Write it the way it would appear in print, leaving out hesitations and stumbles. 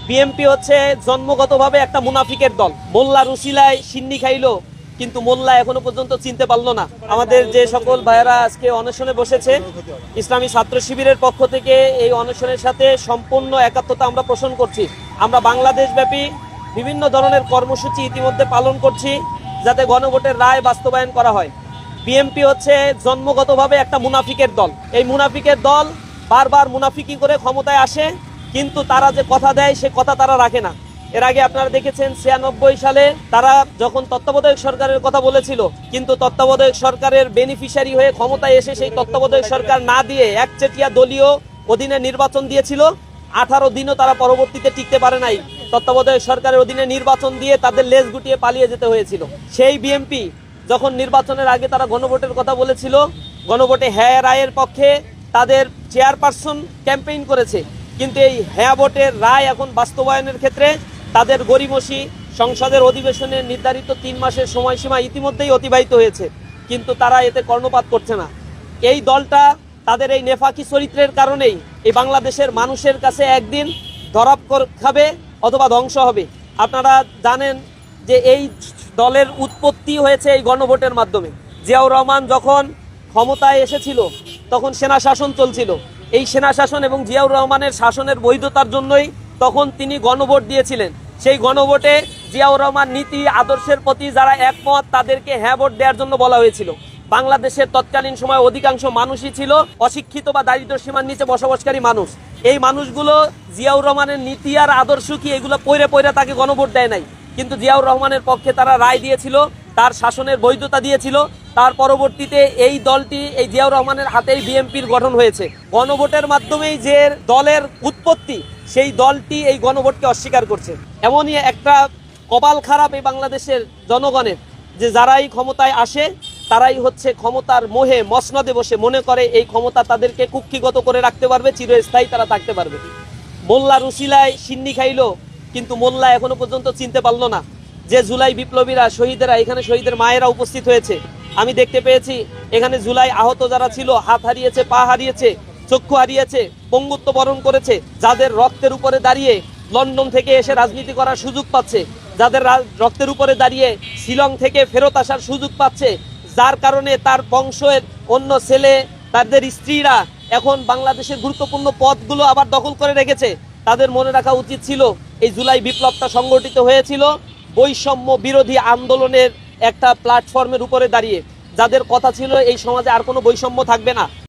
BNP হচ্ছে জন্মগতভাবে একটা মুনাফিকের দল। মোল্লা রুসিলায় সিন্নি খাইলো, কিন্তু মোল্লা এখনো পর্যন্ত চিনতে পারলো না। আমাদের যে সকল ভাইয়েরা আজকে অনশনে বসেছে, ইসলামী ছাত্র শিবিরের পক্ষ থেকে এই অনশনের সাথে সম্পূর্ণ একাত্মতা আমরা পোষণ করছি। আমরা বাংলাদেশব্যাপী বিভিন্ন ধরনের কর্মসূচি ইতিমধ্যে পালন করছি, যাতে গণভোটের রায় বাস্তবায়ন করা হয়। বিএনপি হচ্ছে জন্মগতভাবে একটা মুনাফিকের দল। এই মুনাফিকের দল বারবার মুনাফিকি করে ক্ষমতায় আসে, কিন্তু তারা যে কথা দেয় সে কথা তারা রাখে না। এর আগে আপনারা দেখেছেন 96 সালে তারা যখন তত্ত্বাবধায়ক সরকারের কথা বলেছিল, কিন্তু তত্ত্বাবধায়ক সরকারের বেনিফিশিয়ারি হয়ে ক্ষমতায় এসে সেই তত্ত্বাবধায়ক সরকার না দিয়ে একচেটিয়া দলীয় অধীনে নির্বাচন দিয়েছিল। 18 দিনও তারা পরবর্তীতে টিকতে পারে নাই। তত্ত্বাবধায়ক সরকারের অধীনে নির্বাচন দিয়ে তাদের লেজ গুটিয়ে পালিয়ে যেতে হয়েছিল। সেই বিএনপি যখন নির্বাচনের আগে তারা গণভোটের কথা বলেছিল, গণভোটে হ্যাঁ রায়ের পক্ষে তাদের চেয়ারপারসন ক্যাম্পেইন করেছে, কিন্তু এই হ্যাঁ ভোটের রায় এখন বাস্তবায়নের ক্ষেত্রে তাদের গড়িমসি সংসদের অধিবেশনে নির্ধারিত 3 মাসের সময়সীমা ইতিমধ্যেই অতিবাহিত হয়েছে, কিন্তু তারা এতে কর্ণপাত করছে না। এই দলটা তাদের এই নেফাকি চরিত্রের কারণেই এই বাংলাদেশের মানুষের কাছে একদিন ধরা খাবে অথবা ধ্বংস হবে। আপনারা জানেন যে এই দলের উৎপত্তি হয়েছে এই গণভোটের মাধ্যমে। জিয়াউর রহমান যখন ক্ষমতায় এসেছিল তখন সেনা শাসন চলছিল। এই সেনা শাসন এবং জিয়াউর রহমানের শাসনের বৈধতার জন্যই তখন তিনি গণভোট দিয়েছিলেন। সেই গণভোটে জিয়াউর রহমান নীতি আদর্শের প্রতি যারা একমত তাদেরকে হ্যাঁ ভোট দেওয়ার জন্য বলা হয়েছিল। বাংলাদেশের তৎকালীন সময় অধিকাংশ মানুষই ছিল অশিক্ষিত বা দারিদ্র্য সীমার নিচে বসবাসকারী মানুষ। এই মানুষগুলো জিয়াউর রহমানের নীতি আর আদর্শ কি এগুলো পইরে পইরে তাকে গণভোট দেয় নাই, কিন্তু জিয়াউর রহমানের পক্ষে তারা রায় দিয়েছিল, তার শাসনের বৈধতা দিয়েছিল। তার পরবর্তীতে এই দলটি এই জিয়াউর রহমানের হাতেই বিএনপির গঠন হয়েছে। গণভোটের মাধ্যমেই যে দলের উৎপত্তি, সেই দলটি এই গণভোটকে অস্বীকার করছে। এমনই একটা কপাল খারাপ এই বাংলাদেশের জনগণের, যে যারাই ক্ষমতায় আসে তারাই হচ্ছে ক্ষমতার মোহে মসনদে বসে মনে করে এই ক্ষমতা তাদেরকে কুক্ষিগত করে রাখতে পারবে, চিরস্থায়ী তারা থাকতে পারবে। মোল্লা রুসিলায় সিন্নি খাইলো, কিন্তু মোল্লা এখনো পর্যন্ত চিনতে পারলো না। যে জুলাই বিপ্লবীরা শহীদেরা, এখানে শহীদের মায়েরা উপস্থিত হয়েছে, আমি দেখতে পেয়েছি এখানে জুলাই আহত যারা ছিল, হাত হারিয়েছে, পা হারিয়েছে, চক্ষু হারিয়েছে, পঙ্গুত্ব বরণ করেছে, যাদের রক্তের উপরে দাঁড়িয়ে লন্ডন থেকে এসে রাজনীতি করার সুযোগ পাচ্ছে, যাদের রক্তের উপরে দাঁড়িয়ে শিলং থেকে ফেরত আসার সুযোগ পাচ্ছে, যার কারণে তার বংশের অন্য ছেলে, তাদের স্ত্রীরা এখন বাংলাদেশের গুরুত্বপূর্ণ পদগুলো আবার দখল করে রেখেছে। তাদের মনে রাখা উচিত ছিল এই জুলাই বিপ্লবটা সংগঠিত হয়েছিল বৈষম্য বিরোধী আন্দোলনের একটা প্ল্যাটফর্মের উপরে দাঁড়িয়ে, যাদের কথা ছিল এই সমাজে আর কোনো বৈষম্য থাকবে না।